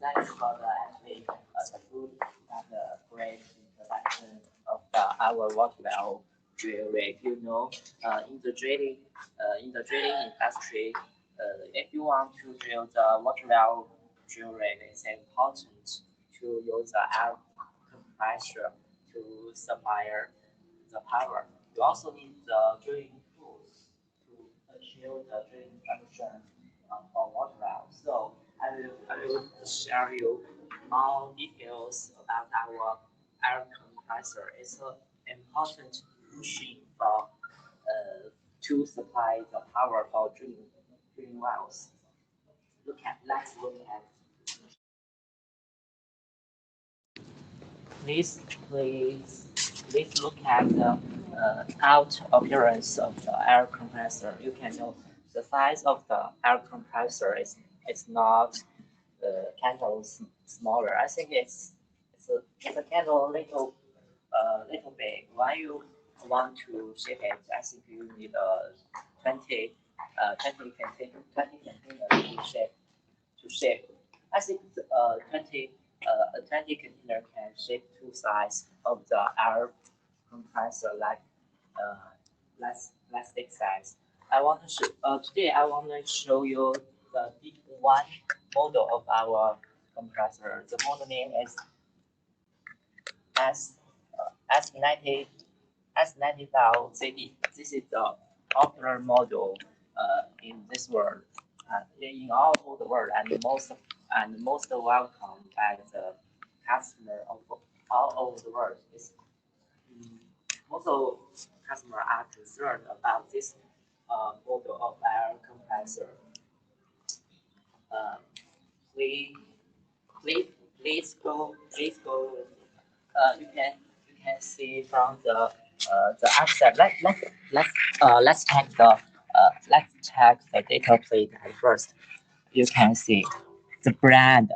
Thanks for the actually the good and great introduction of our water valve drill rig. In the drilling industry, if you want to drill the water valve drill rig, it's important to use the air compressor to supply the power. You also need the drilling tools to achieve the drilling function for water valve. So I will share you more details about our air compressor. It's an important machine for to supply the power for drilling wells. Let's look at. Please, please, please look at the out appearance of the air compressor. You can know the size of the air compressor is not kind of smaller. I think it's a kind of little big. When you want to shape it, I think you need 20 container to shape. I think 20 container can shape two sides of the air compressor like plastic size. Today I want to show you the big one model of our compressor. The model name is S90 S90CD. This is the popular model in this world, in all over the world, and most welcome by the customer of all over the world. Most of customers are concerned about this model of air compressor. Please go. You can see from the outside. Let's check the data plate first. You can see the brand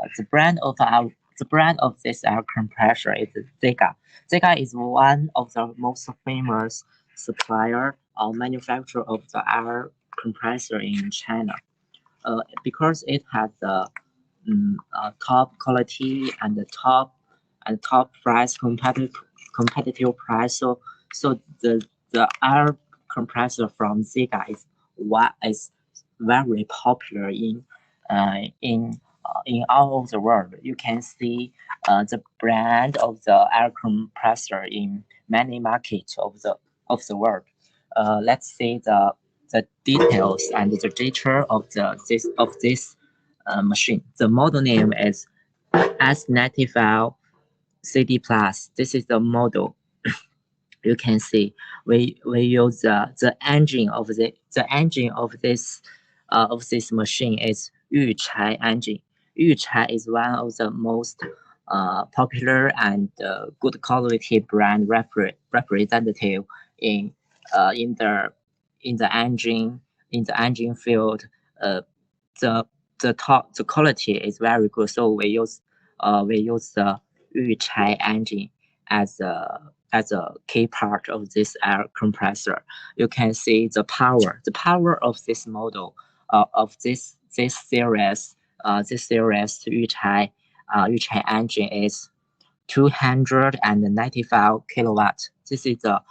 of this air compressor is Zega. Zega is one of the most famous supplier or manufacturer of the air compressor in China. Because it has the top quality and the top price competitive price. So the air compressor from Zega is very popular in all over the world. You can see the brand of the air compressor in many markets of the world. Let's see the details and the data of this machine. The model name is S95 CD Plus. This is the model. You can see we use the engine of this machine is Yuchai engine. Yuchai is one of the most popular and good quality brand representative in the engine field. The quality is very good, so we use the Yuchai engine as a key part of this air compressor. You can see the power. The power of this model of this series Yuchai engine is 295 kilowatt. This is the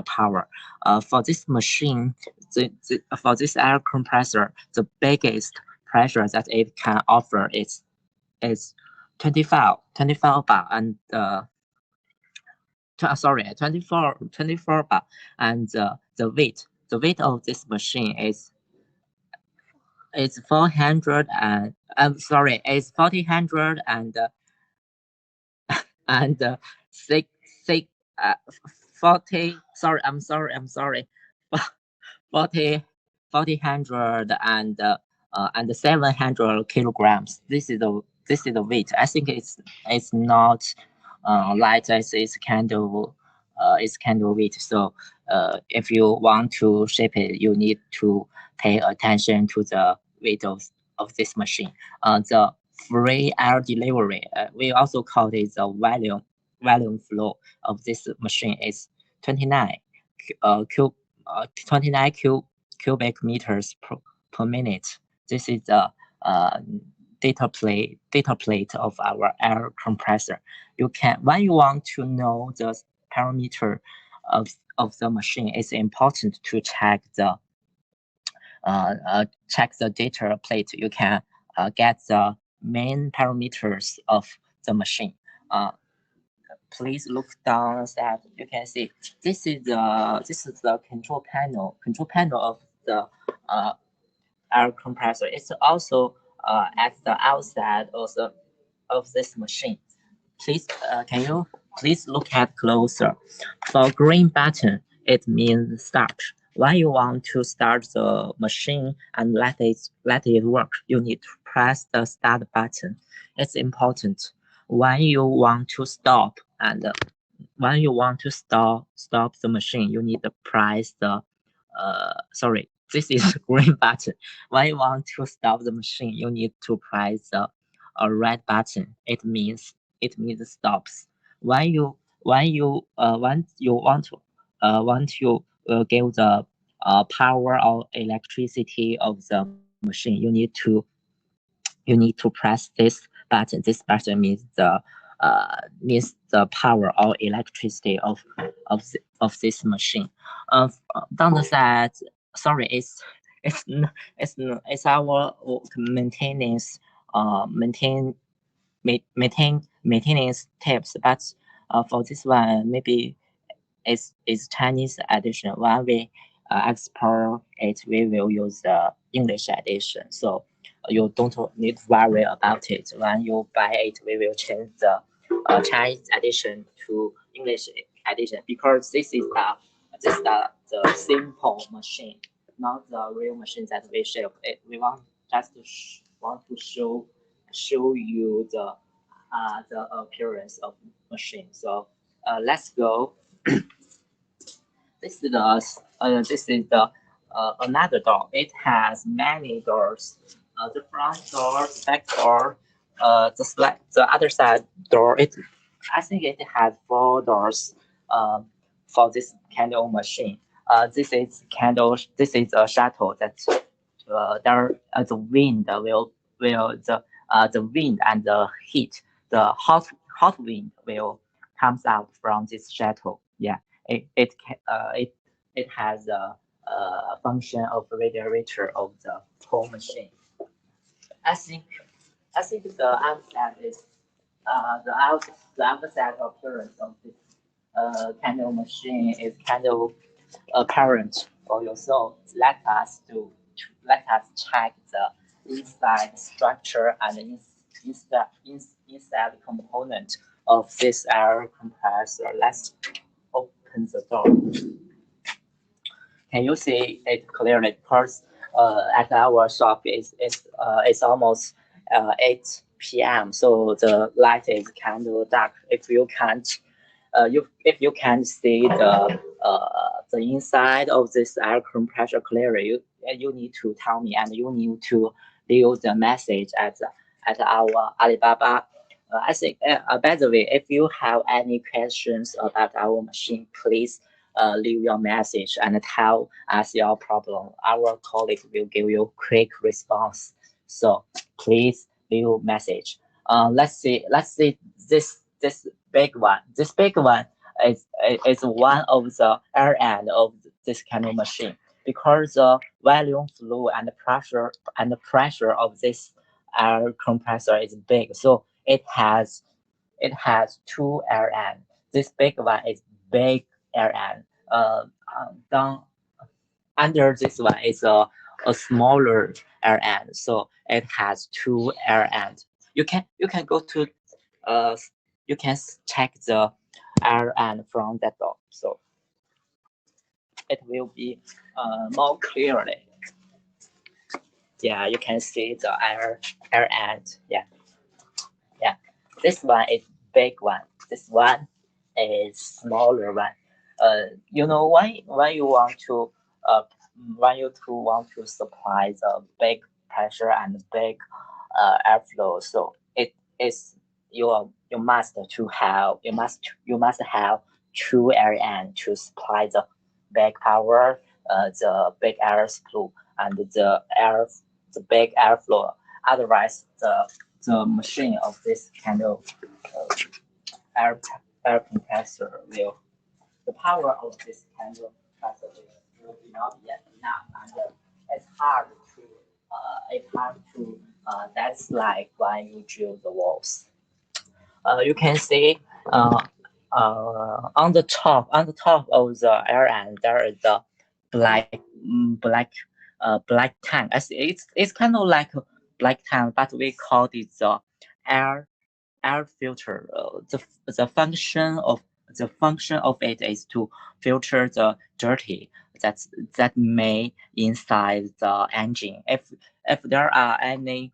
power. For this machine, for this air compressor, the biggest pressure that it can offer is 24 bar and 24 bar, and the weight of this machine is 400 and is 400 and 40 I'm sorry 400 and 700 kilograms. This is the weight. I think it's not light as it's kind of weight. So if you want to shape it, you need to pay attention to the weight of this machine. The free air delivery, we also call it the volume flow of this machine is 29 cubic meters per minute. This is the data plate of our air compressor. You can, when you want to know the parameter of the machine, it's important to check the data plate. You can get the main parameters of the machine. Please look down that you can see this is the control panel of the air compressor. It's also at the outside of this machine. Please, can you please look at closer? For green button, it means start. When you want to start the machine and let it work, you need to press the start button. It's important. When you want to stop the machine, you need to press the sorry, this is green button. When you want to stop the machine, you need to press the red button. It means stops. When you give the power or electricity of the machine, you need to press this button. This button means the power or electricity of this machine. Down the side, sorry, it's our maintenance maintenance tips, but for this one maybe it's Chinese edition. When we export it, we will use the English edition. So you don't need to worry about it. When you buy it, we will change the Chinese edition to English edition, because this is the simple machine, not the real machine that we ship. We want just to want to show you the appearance of machine. So let's go. This is the another door. It has many doors. The front door, the back door, the other side door. I think it has 4 doors. For this candle machine. This is a shuttle that the wind the wind and the heat, the hot wind will comes out from this shuttle. Yeah, it has a function of radiator of the whole machine. I think I think the outside is the outside appearance of this kind of machine is kind of apparent for you. So let us check the inside structure and inside component of this air compressor. Let's open the door. Can you see it clearly? Because at our shop it's almost 8 p.m. So the light is kind of dark. If you can't see the inside of this air compressor clearly, you need to tell me, and you need to leave the message at our Alibaba. I think, by the way, if you have any questions about our machine, please leave your message and tell us your problem. Our colleague will give you quick response. So please leave a message. Let's see this big one. This big one is one of the air end of this kind of machine, because the volume flow and the pressure of this air compressor is big. So it has 2 air end. This big one is big air end. Down under this one is a smaller air end. So it has 2 air end. You can go to you can check the air end from that door. So it will be more clearly. Yeah, you can see the air end. Yeah. This one is big one. This one is smaller one. You know why you want to when you two want to supply the big pressure and big airflow. So it is you must have 2 air end to supply the big power, the big airflow and the big airflow. Otherwise, the machine of this kind of air air compressor will the power of this kind of compressor will not be enough, and it's hard to that's like when you drill the walls. You can see on the top of the air end there is a black tank. It's kind of like a black tank, but we call it the air filter. The function of it is to filter the dirty that may inside the engine. If there are any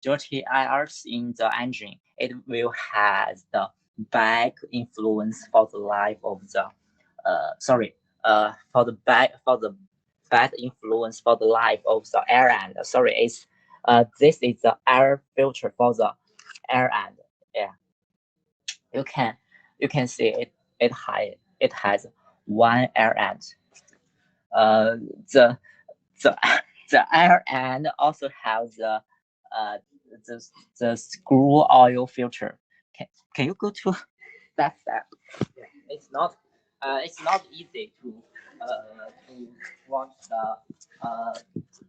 dirty airs in the engine, it will have the bad influence for the life of the for the bad influence for the life of the air end. This is the air filter for the air end. Yeah, you can see it has one air end. Uh, the the the air end also has uh the the screw oil filter. Can you go to that step? Yeah. It's not easy to watch the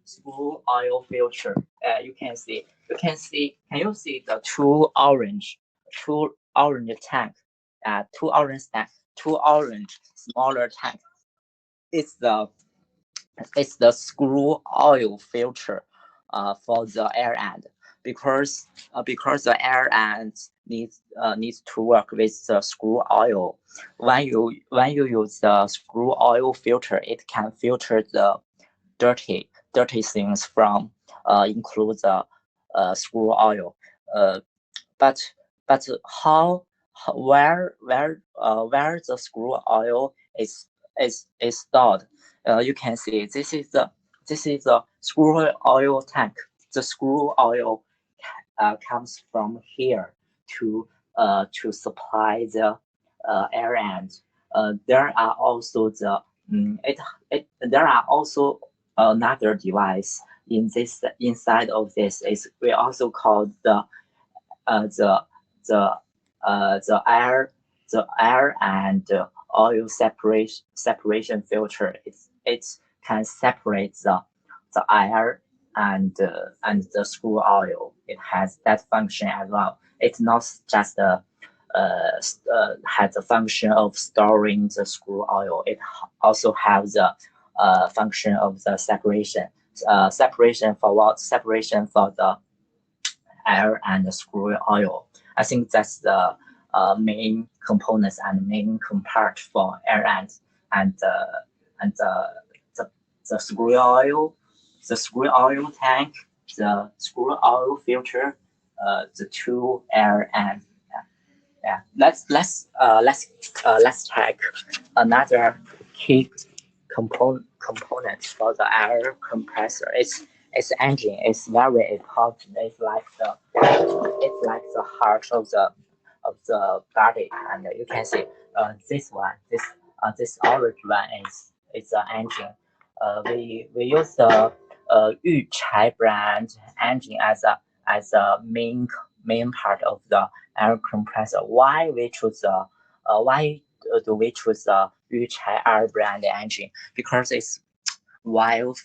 screw oil filter. Can you see the two orange tank? Two orange smaller tank. It's the it's the screw oil filter for the air end because the air end needs to work with the screw oil. When you use the screw oil filter, it can filter the dirty things from include the screw oil. But how where the screw oil is stored? You can see this is the screw oil tank. The screw oil comes from here to supply the air end. There are also there are also another device inside of this is we also call the uh, the the the air and oil separation filter. It can separate the air and the screw oil. It has that function as well. It's not just has the function of storing the screw oil. It also has the function of the separation. Separation for what? Separation for the air and the screw oil. I think that's the main components and main part for air and and the screw oil tank, the screw oil filter, the two air and yeah. Let's check another key component for the air compressor. It's engine. It's very important. It's like the heart of the body. And you can see this orange one is the engine. We use the Yuchai brand engine as a main part of the air compressor. Why do we choose the Yuchai air brand engine? Because while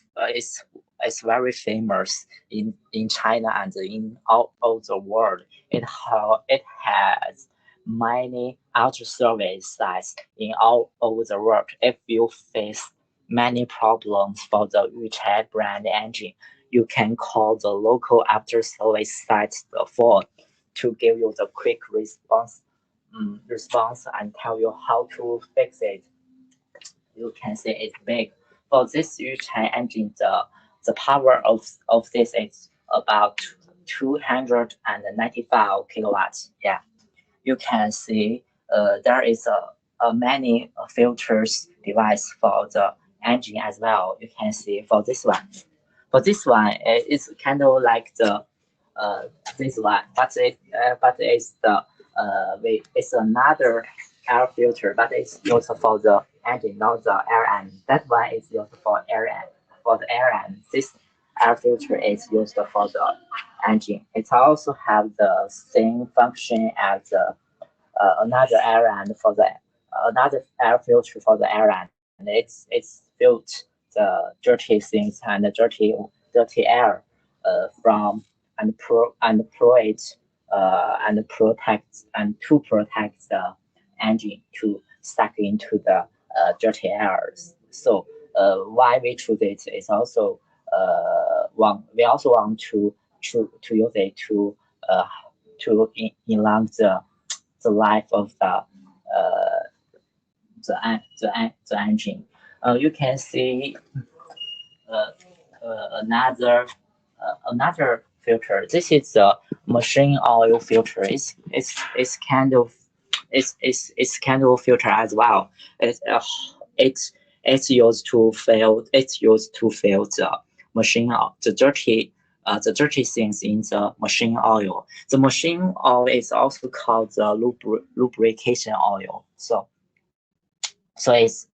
it's very famous in China and in all the world. It has many auto service sites in all over the world. If you face many problems for the Yuchai brand engine, you can call the local after service site for to give you the quick response and tell you how to fix it. You can see it's big. For this Yuchai engine, the power of this is about 295 kilowatts. Yeah, you can see there is a many filters device for the engine as well. You can see for this one. For this one, it's kind of like the uh, this one, but it's it's another air filter, but it's used for the engine, not the air end. That one is used for air end for the air end. air filter is used for the engine. It also have the same function as another air end for the another air filter for the air end. It's filter the dirty things and the dirty air from and pro it and to protect the engine to suck into the dirty air. So why we choose it is also we also want to use it uh, to enhance the life of the engine. You can see uh, another filter. This is the machine oil filter. It's kind of it's kind of filter as well. It's it's used to fill the machine the dirty things in the machine oil. The machine oil is also called the lubrication oil. So it's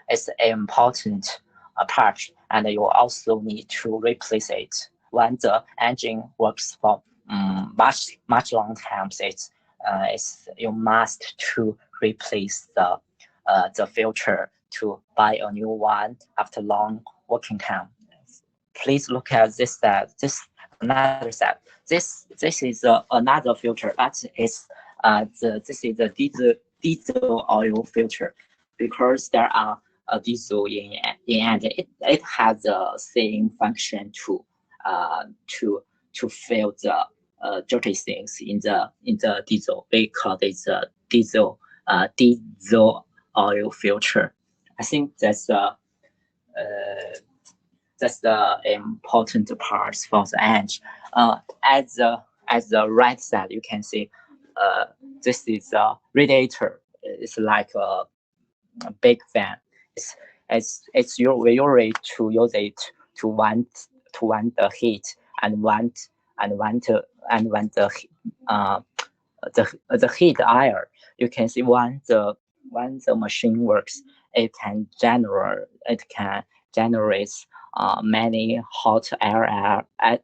an important part, and you also need to replace it when the engine works for much long times. You must to replace the filter to buy a new one after long working time. Please look at this side. This another side. This is another filter, but this is the diesel oil filter because there are a diesel in and it has the same function to fill the dirty things in the diesel. We call it the diesel oil filter. I think that's the important parts for the engine. At the right side, you can see this is a radiator. It's like a big fan. We usually to use it to want the heat and want uh, the heat air. You can see when the machine works, it can generate many hot air, and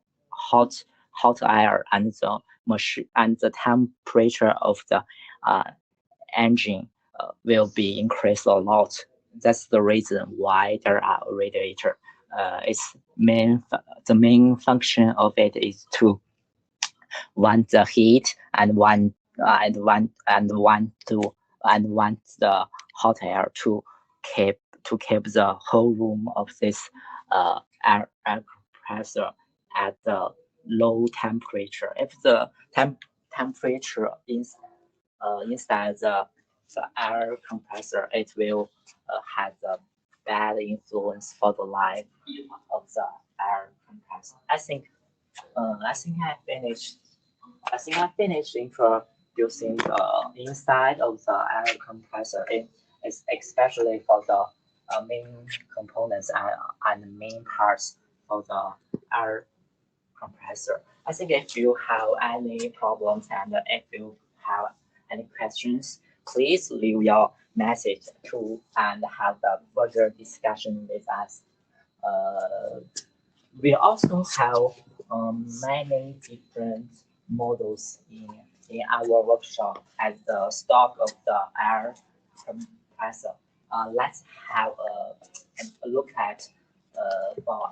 the machine and the temperature of the uh, engine will be increased a lot. That's the reason why there are a radiator. The main function of it is to want the heat and want the hot air to keep the whole room of this air compressor at the low temperature. If the temperature is inside the air compressor, it will have a bad influence for the life of the air compressor. I think I finished introducing the inside of the air compressor. It is especially for the main components and main parts of the air compressor. I think if you have any problems and if you have any questions, please leave your message to and have a further discussion with us. Uh, we also have many different models in our workshop as the stock of the air compressor. Let's have a look at for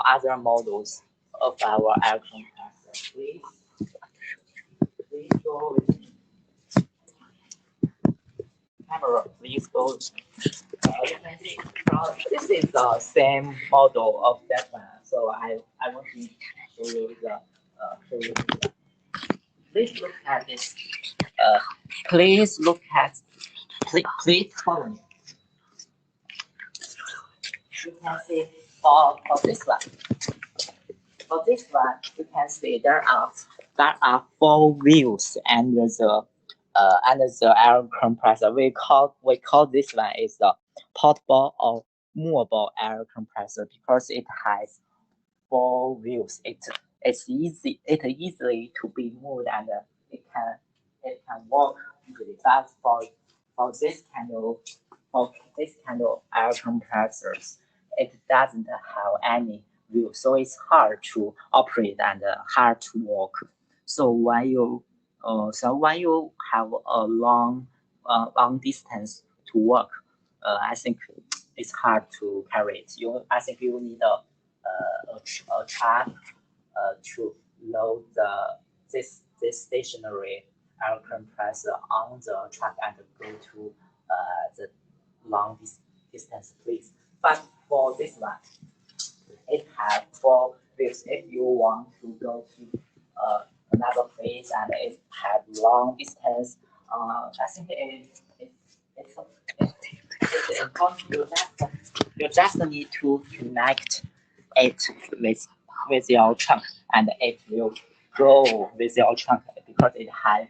other models of our air compressor. Please go with camera. Please go. You can see this is the same model of that one. So I want to show you show you. Please look at this. Please look at. Please follow me. You can see for this one. For this one, you can see there are four wheels and the air compressor. We call this one is the portable or movable air compressor because it has four wheels. It's easily to be moved and it can work easily. But for this kind of air compressors, it doesn't have any view, so it's hard to operate and hard to walk. So when you have a long distance to walk, I think it's hard to carry it. I think you need a truck to load this stationary air compressor on the truck and go to the long distance place. But for this one, it has four wheels. If you want to go to another place and it has long distance, I think it's, it's important. You just need to connect it with your trunk, and it will go with your trunk because has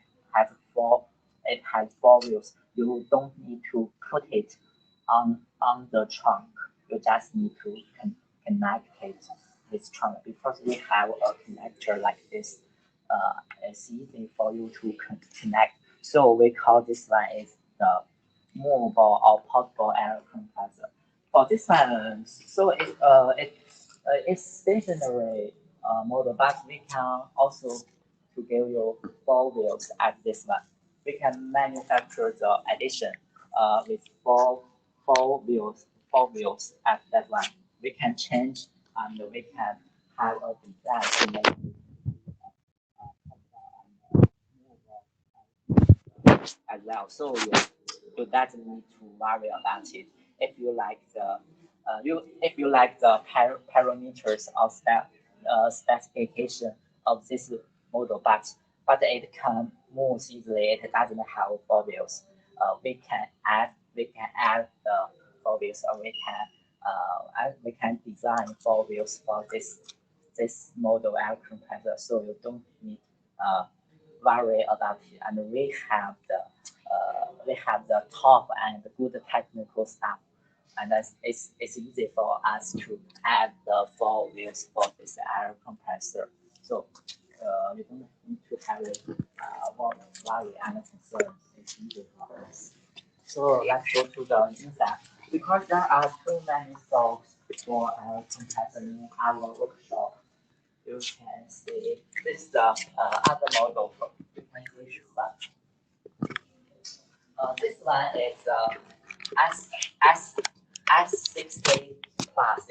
four it has four wheels. You don't need to put it on the trunk. You just need to connect it with trunk because we have a connector like this. It's easy for you to connect. So we call this one is the movable or portable air compressor. For this one, so it's stationary model, but we can also to give you four wheels at this one. We can manufacture the addition with four wheels at that one. We can change and we can have a design to make it as well. So you doesn't need to worry about it. If you like the if you like the parameters of specification of this model, but it can move easily. It doesn't have four wheels. We can add the four wheels, or we can design four wheels for this model air compressor. So you don't need uh, worry about it. And we have the top and good technical staff, and it's easy for us to add the four wheels for this air compressor. So you don't need to carry worry and concern. It's easy for us. So let's go to the inside. Because there are too many stocks for air compressor in our workshop, you can see this is the other model for frequency one. This one is S S S60 plus.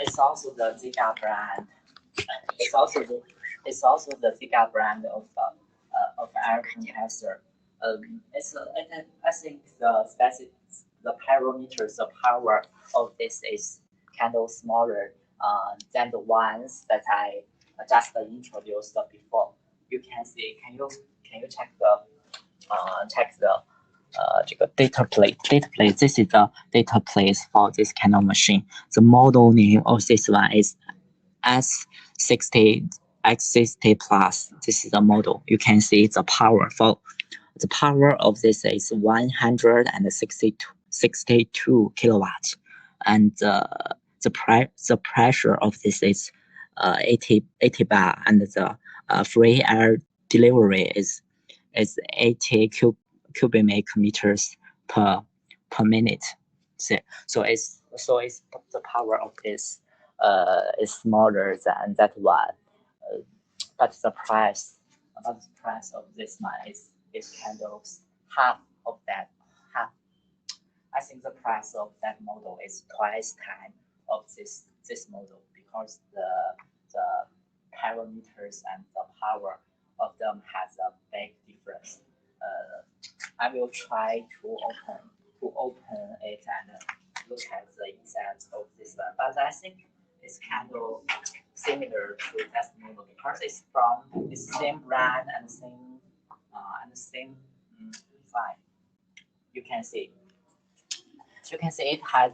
It's also the Zika brand. It's also the Zika brand of air compressor. I think the parameters, the power of this is kind of smaller than the ones that I just introduced before. You can see. Can you check the 这个 data plate. Data plate. This is the data plate for this kind of machine. The model name of this one is S60 X60 plus. This is the model. You can see the power for the power of this is 162 kilowatt, and the pressure of this is 80 bar, and the free air delivery is 80 cubic meters per minute. So it's the power of this is smaller than that one, but the price of this one is kind of half of that. Half. I think the price of that model is twice time of this model because the parameters and the power of them has a big difference. I will try to open it and look at the inside of this one, but I think it's kind of similar to that model because it's from the same brand and same design. You can see it has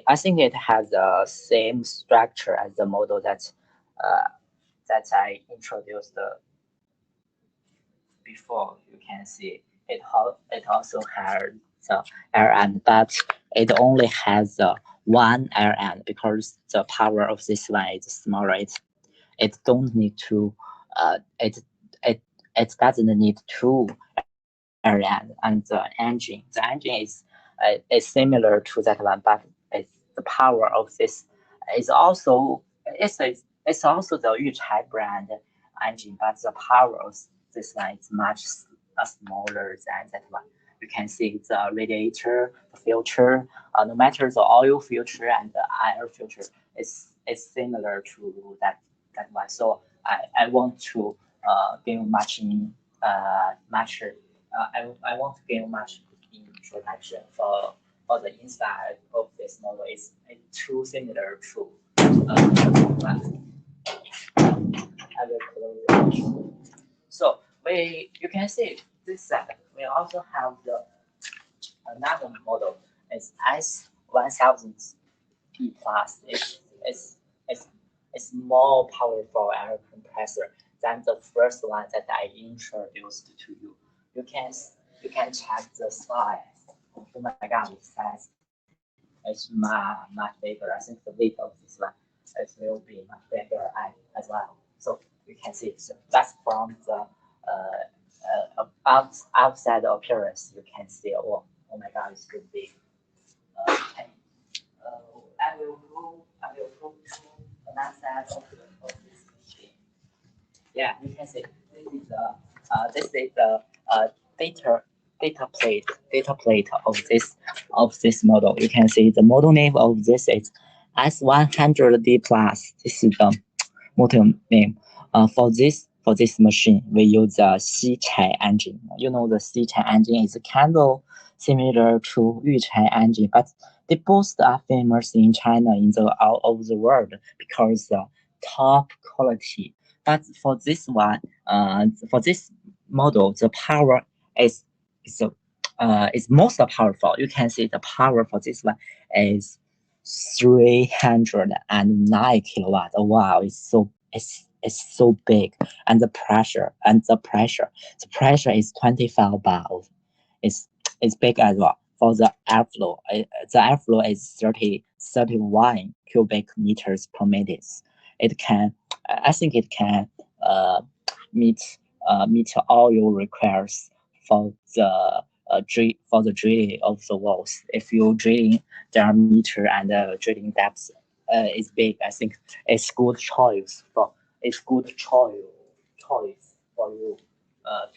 I think it has the same structure as the model that I introduced before. You can see it also has the air end, but it only has one air end because the power of this one is smaller. It don't need to it doesn't need two air end, and the engine is is similar to that one, but the power of this is also it's also the Yuchai brand engine, but the power of this one is much smaller than that one. You can see the radiator, the filter, no matter the oil filter and the air filter, it's similar to that one. So I want to gain much in much. I want to gain much introduction for the inside of this model. It's too similar to. I will close it. So you can see this side. We also have the another model. It's S1000P plus. It's more powerful air compressor than the first one that I introduced to you. You can check the size. Oh my god, the size is much bigger. I think the weight of this one will be much bigger as well. So you can see that's from the outside appearance. You can see, oh my god, it's too big. Okay. I will go to another side of this machine. Yeah, you can see this is the data plate of this model. You can see the model name of this is S100D plus. This is the model name. For this machine, we use the Xichai engine. You know, the Xichai engine is kind of similar to Yuchai engine, but they both are famous in China in the all over the world because the top quality. But for this one, for this model, the power is most powerful. You can see the power for this one is 309 kilowatt. Wow, it's so big, and the pressure is 25 bar. It's big as well. For the airflow, the airflow is 31 cubic meters per minute. It can, I think it can meet all your requires for the drilling of the walls. If you drilling diameter and drilling depth is big, I think it's good choice for you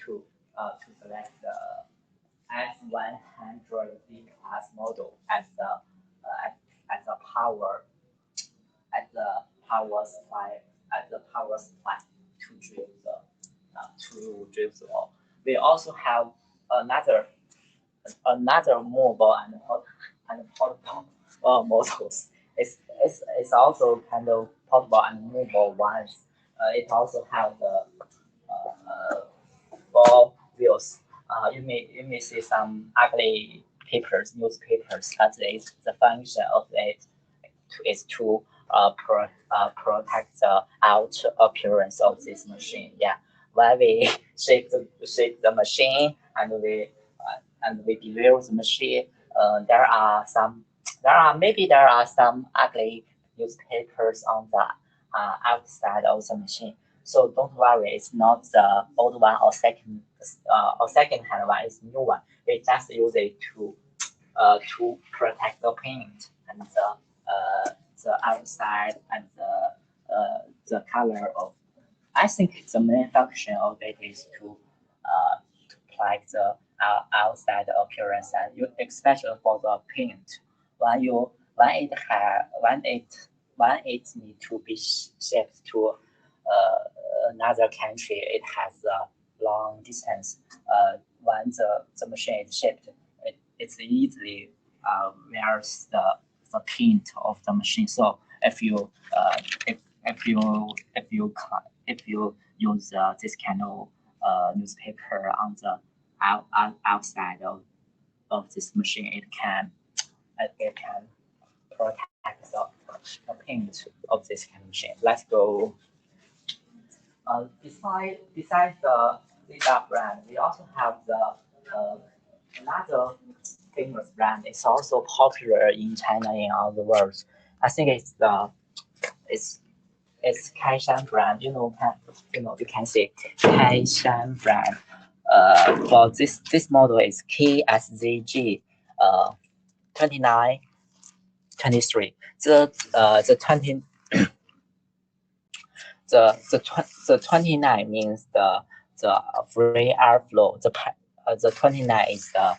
to select the S100D class model as the power supply to drill the wall. We also have another mobile and portable models. It's also kind of portable and mobile ones. It also have the 4 wheels. You may see some ugly newspapers, but the function of it is to protect the out appearance of this machine. Yeah, while we shape the machine and we deliver the machine, there are some ugly newspapers on the outside of the machine. So don't worry, it's not the old one or second hand one. It's new one. We just use it to protect the paint and the outside and the color of. I think the main function of it is to protect the outside appearance, and especially for the paint. When it need to be shipped to another country, it has a long distance. When the machine is shipped, it's easily wears the paint of the machine. So if you use this kind of newspaper on the outside of this machine, it can protect the paint of this kind of machine. Let's go. Besides the Lida brand, we also have the another famous brand. It's also popular in China and all the world. I think it's Kaishan brand. You can see Kaishan brand. For this model is KSZG 2923. The 20 the 29 means the free airflow. The 29 is the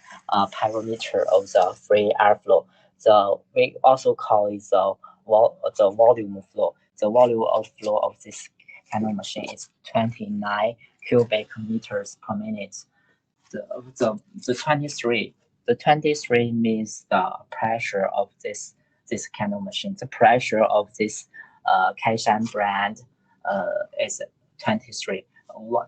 parameter of the free airflow. We also call it the volume flow. The volume of flow of this kind of machine is 29 cubic meters per minute. The 23 means the pressure of this kind of machine. The pressure of this Kaishan brand is 23.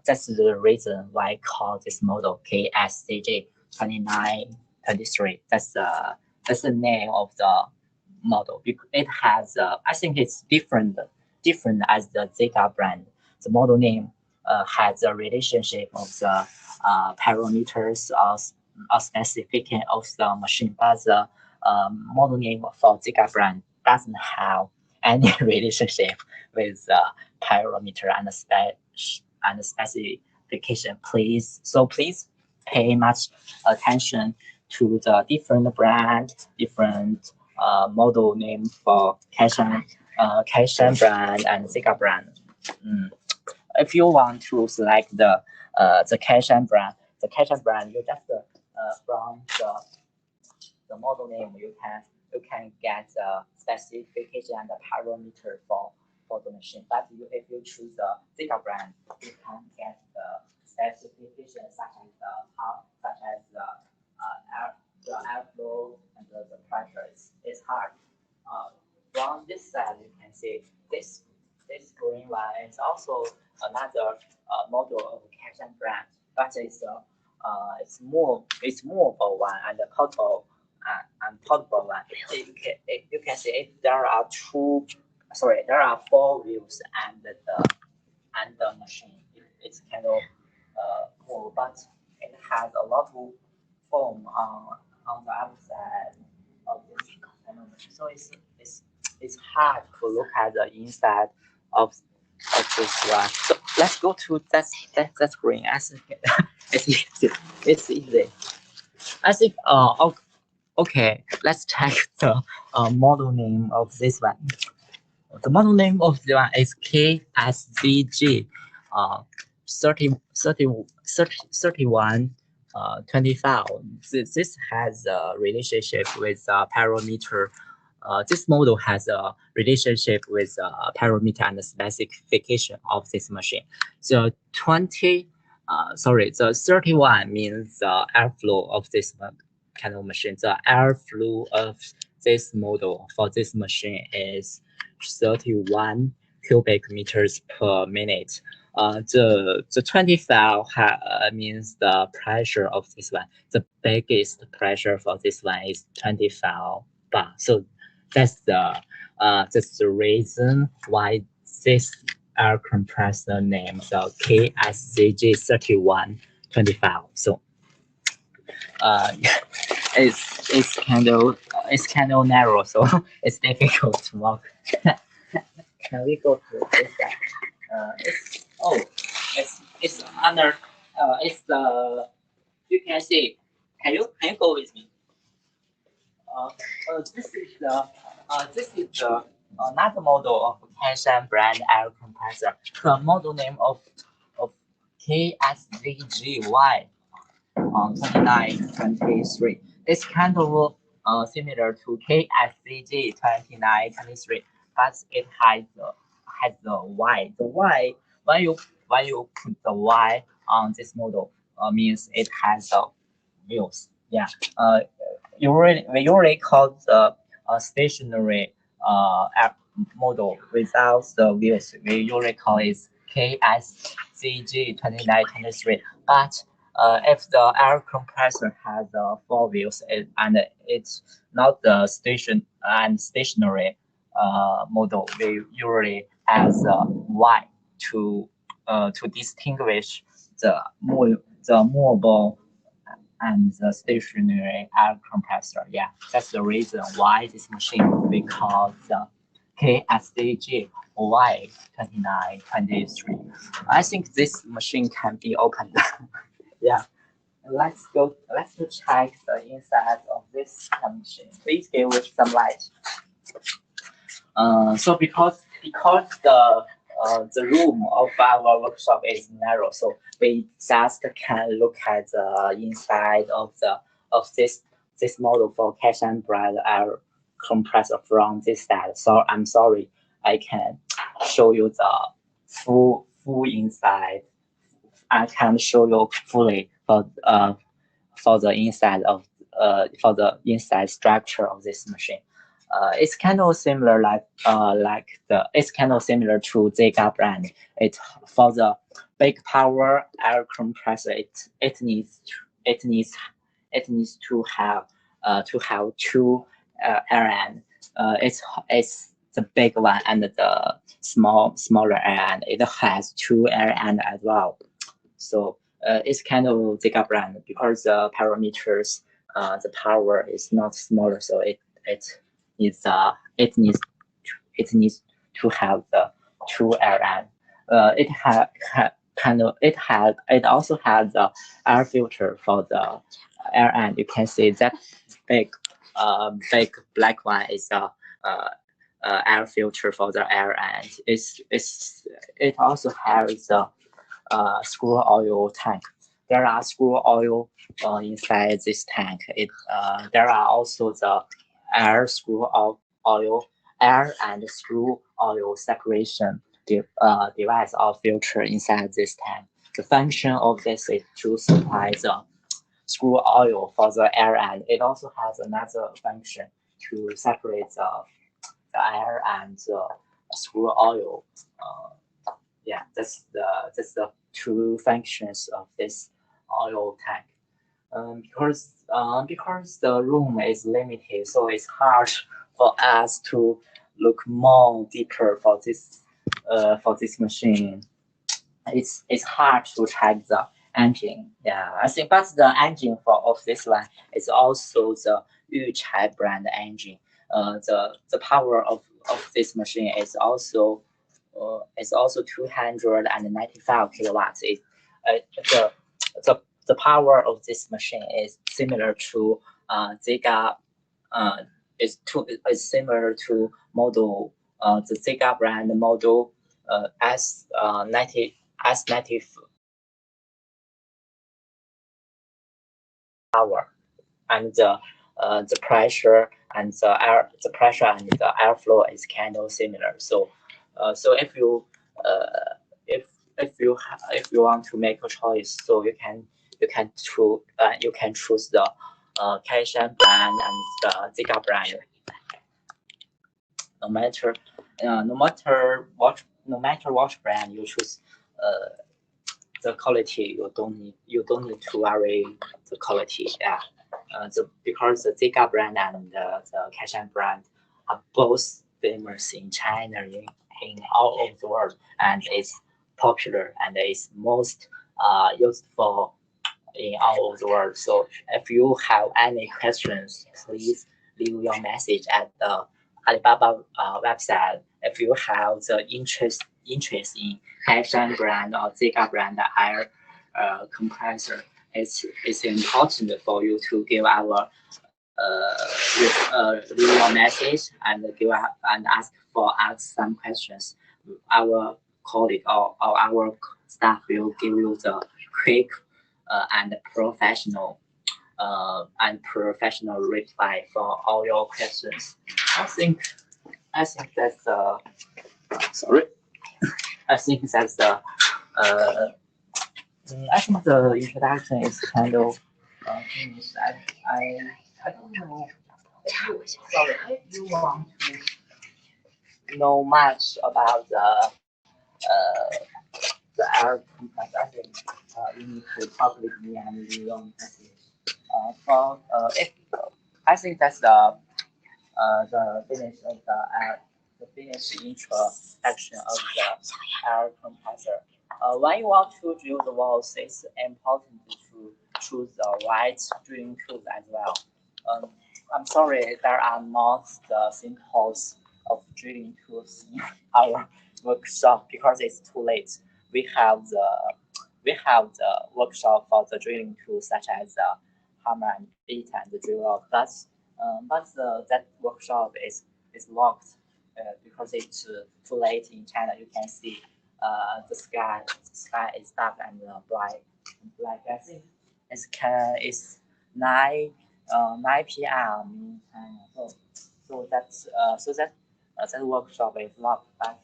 That's the reason why I call this model KSCG 2923. That's the name of the model because it has I think it's different as the Zeta brand. The model name has a relationship of the parameters of specification of the machine, but the model name for Zeta brand doesn't have any relationship with parameter and specification. Please pay much attention to the different brand, different model name for Kaishan brand and Zeta brand. If you want to select the Kaishan brand, you just from the model name you can get the specification and the parameter for the machine. But if you choose the Zeta brand, you can get the specification such as the airflow and the pressure. It's hard. From this side, you can see this green one is also another model of Kaishan brand, but it's movable one and the portable one. You can see there are four wheels and the machine. It's kind of cool, but it has a lot of foam on the outside of this kind of machine. So it's hard to look at the inside of this one. So let's go to that screen. I think it's easy. It's easy. I think okay. Let's check the model name of this one. The model name of the one is KSCG 3125. This has a relationship with parameter. This model has a relationship with parameter and the specification of this machine. The 31 means the airflow of this kind of machine. The airflow of this model for this machine is 31 cubic meters per minute. The 25 means the pressure of this one. The biggest pressure for this one is 25 bar. So that's the reason why this air compressor name the KSCG 3125. So it's kind of narrow, so it's difficult to walk. Can we go to this side? It's under it's the you can see. Can you go with me? This is the another model of Kaishan brand air compressor. The model name of TDS-The 2923. It's kind of similar to KSCG 2923, but it has the Y. The Y, when you put the Y on this model, means it has the wheels. Yeah. We usually call the stationary model without the wheels. We usually call it KSCG 2923. But if the air compressor has four wheels and it's not the stationary model, we usually has Y to distinguish the movable and the stationary air compressor. Yeah, that's the reason why this machine we call the KSCG Y2923. I think this machine can be opened. Yeah. Let's check the inside of this machine. Please give it some light. So because the room of our workshop is narrow, so we just can look at the inside of this model for Kaishan brand air compressor from this side. So I'm sorry, I can show you the full inside. I can show you fully for the inside of for the inside structure of this machine. It's kind of similar it's kind of similar to Zega brand. It for the big power air compressor. It needs to have two air end. It's the big one and the smaller air end. It has two air end as well. So it's kind of Zika brand because the parameters, the power is not smaller, so needs to have the two air end. It also has the air filter for the air end. You can see that big black one is the air filter for the air end. It also has the screw oil tank. There are screw oil inside this tank. There are also the air and screw oil separation device or filter inside this tank. The function of this is to supply the screw oil for the air end. It also has another function to separate the air and the screw oil. Yeah, that's the two functions of this oil tank. Because the room is limited, so it's hard for us to look more deeper for this machine. It's hard to check the engine. Yeah, I think, but the engine of this one is also the Yuchai brand engine. The power of this machine is also 295 kilowatts. The power of this machine is similar to Zega. Is similar to model the Zega brand model S90 power, and the pressure and the pressure and the airflow is kind of similar. So if you if you want to make a choice, so you can choose the Kaishan brand and the Zika brand. No matter what brand you choose, the quality you don't need to worry the quality. Yeah, because the Zika brand and the Kaishan brand are both famous in China, in all over the world, and it's popular and it's most useful in all over the world. So if you have any questions, please leave your message at the Alibaba website. If you have the interest in Kaishan brand or Zika brand air compressor, it's important for you to give our leave your message and and ask for us some questions. Our colleague or our staff will give you the quick and professional reply for all your questions. I think that's sorry. I think that's the I think the introduction is kind of finished. I don't know. Sorry, if you want to know much about the air compressor, I think you need to talk with me and we don't message. For if I think that's the finish of the finish introduction of the air compressor. When you want to drill the walls, it's important to choose the right drilling tools as well. I'm sorry, there are not the simples of drilling tools in our workshop because it's too late. We have the we have the workshop for the drilling tools such as the hammer and bit and the drill rod. That workshop is locked because it's too late in China. You can see the sky is dark and black. I think it's 9 p.m. in China. That workshop is locked, but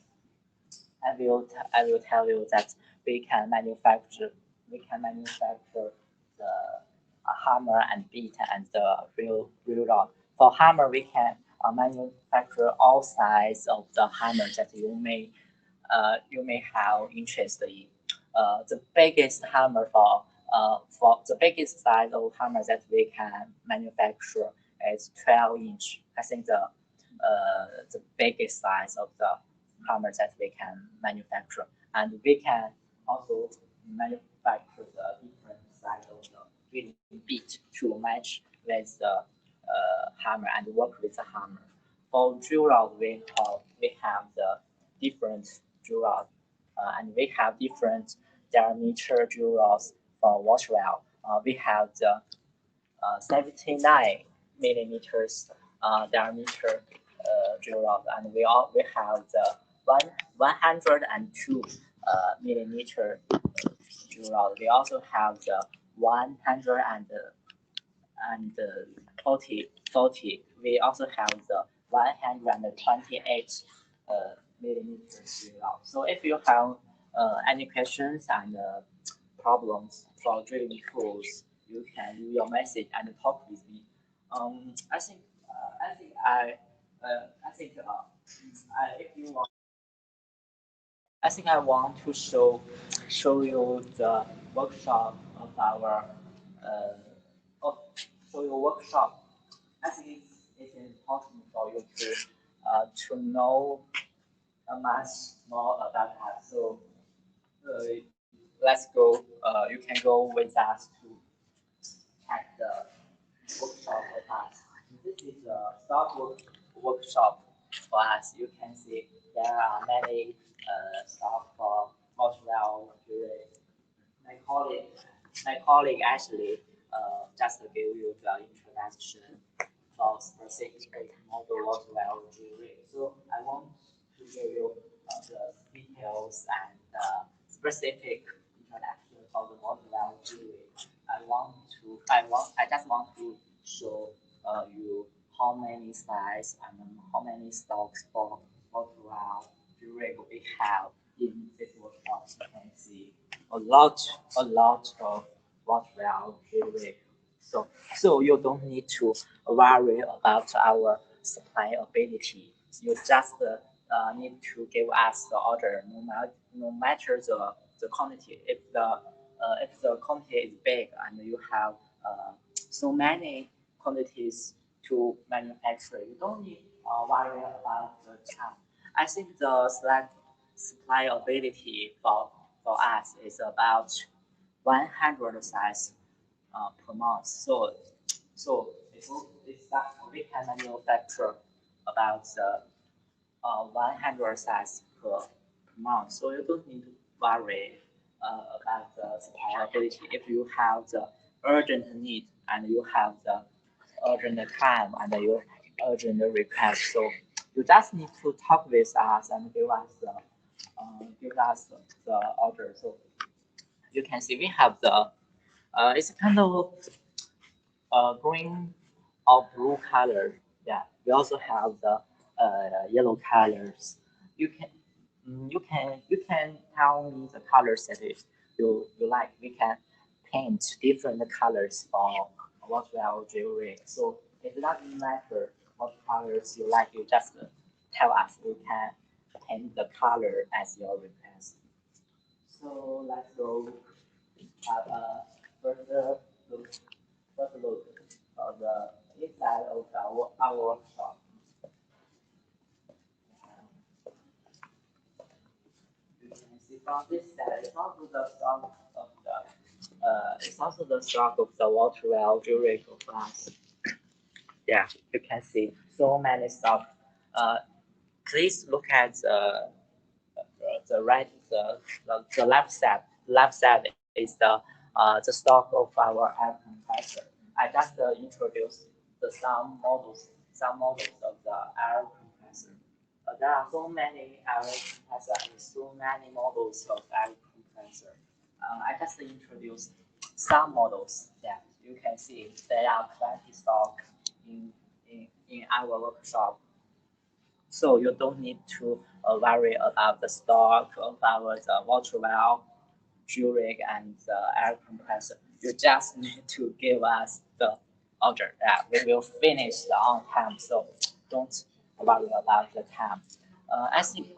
I will tell you that we can manufacture the hammer and bit and the real rod. For hammer, we can manufacture all size of the hammer that you may have interest in. The biggest hammer for the biggest size of hammer that we can manufacture is 12-inch. I think the biggest size of the hammer that we can manufacture, and we can also manufacture the different size of the drilling bit to match with the hammer and work with the hammer. For drill rod, we have the different drill rod, and we have different diameter drill rods for water well. We have the 79 millimeters diameter drill rod, and we have the 102 millimeter drill rod. We also have the 140. We also have the 128 millimeter drill rod. So if you have any questions and problems for drilling tools, you can leave your message and talk with me. I think if you want, I think I want to show you the workshop of our of show you workshop. I think it's important for you to know much more about that. So let's go. You can go with us to check the workshop of us. This is a workshop for us. You can see there are many stuff for Montreal drilling. My colleague, my colleague actually just gave you the introduction for specific model Montreal drilling. So I want to give you the details and specific introduction for the Montreal drilling. I just want to show you how many size and how many stocks for Montreal drilling we have in this workshop. You can see a lot of Montreal drilling. So you don't need to worry about our supply ability. You just need to give us the order, no matter the quantity. If the quantity is big and you have so many quantities to manufacture, you don't need worry about the time. I think the supply ability for us is about 100 size per month. It's that we can manufacture about 100 size per month. So you don't need to worry about the supply ability. If you have the urgent need and you have the urgent time and you urgent request, so you just need to talk with us and give us the order. So you can see we have the it's kind of green or blue color. Yeah, we also have the yellow colors. You can you can tell me the colors that you like. We can paint different colors for what we are doing. So it doesn't matter what colors you like. You just tell us. We can paint the color as your request. So let's go have a further look. First look at the inside of our workshop. You can see from this side, it's also the stock of the water well during class. Yeah, you can see so many stuff. Please look at the right the left side. Left side is is the stock of our air compressor. I just introduced some models of the air compressor. There are so many air compressors and so many models of air compressor. I just introduced some models that you can see they are plenty stock in our workshop. So you don't need to worry about the stock of our water valve, fuel rig, and the air compressor. You just need to give us the order that we will finish the on time. So don't worry about the time. I think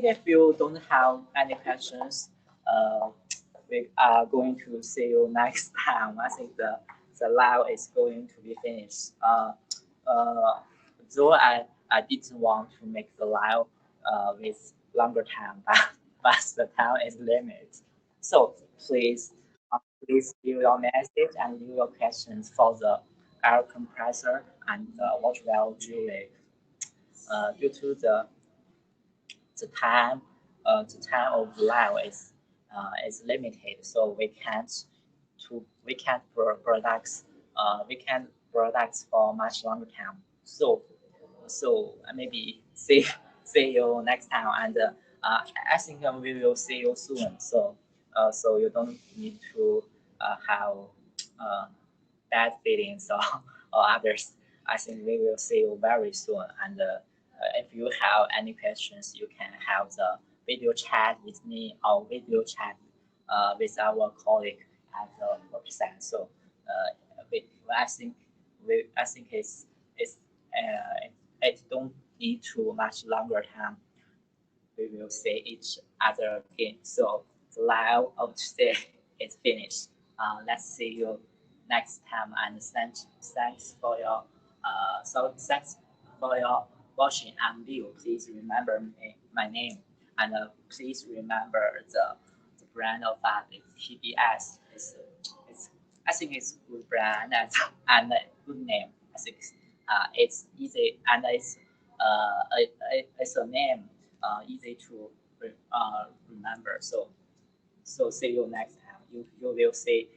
if you don't have any questions, we are going to see you next time. I think the live is going to be finished. Uh, though I didn't want to make the live with longer time, but the time is limited. So please leave your message and leave your questions for the air compressor and the water valve jewelry. Due to the time the time of life is limited, so we can't we can't product for much longer time. So maybe see you next time, and I think we will see you soon. So you don't need to have uh, bad feelings or others. I think we will see you very soon. And if you have any questions, you can have the video chat with me or video chat with our colleague at the website. So I think it's it don't need too much longer time. We will see each other again. So the live of today is finished. Let's see you next time, and thanks for your thanks for your watching and view. Please remember my name, and please remember the brand of that is TDS. It's I think it's good brand and a good name. I think it's easy and it's a name easy to remember. So see you next time. You will see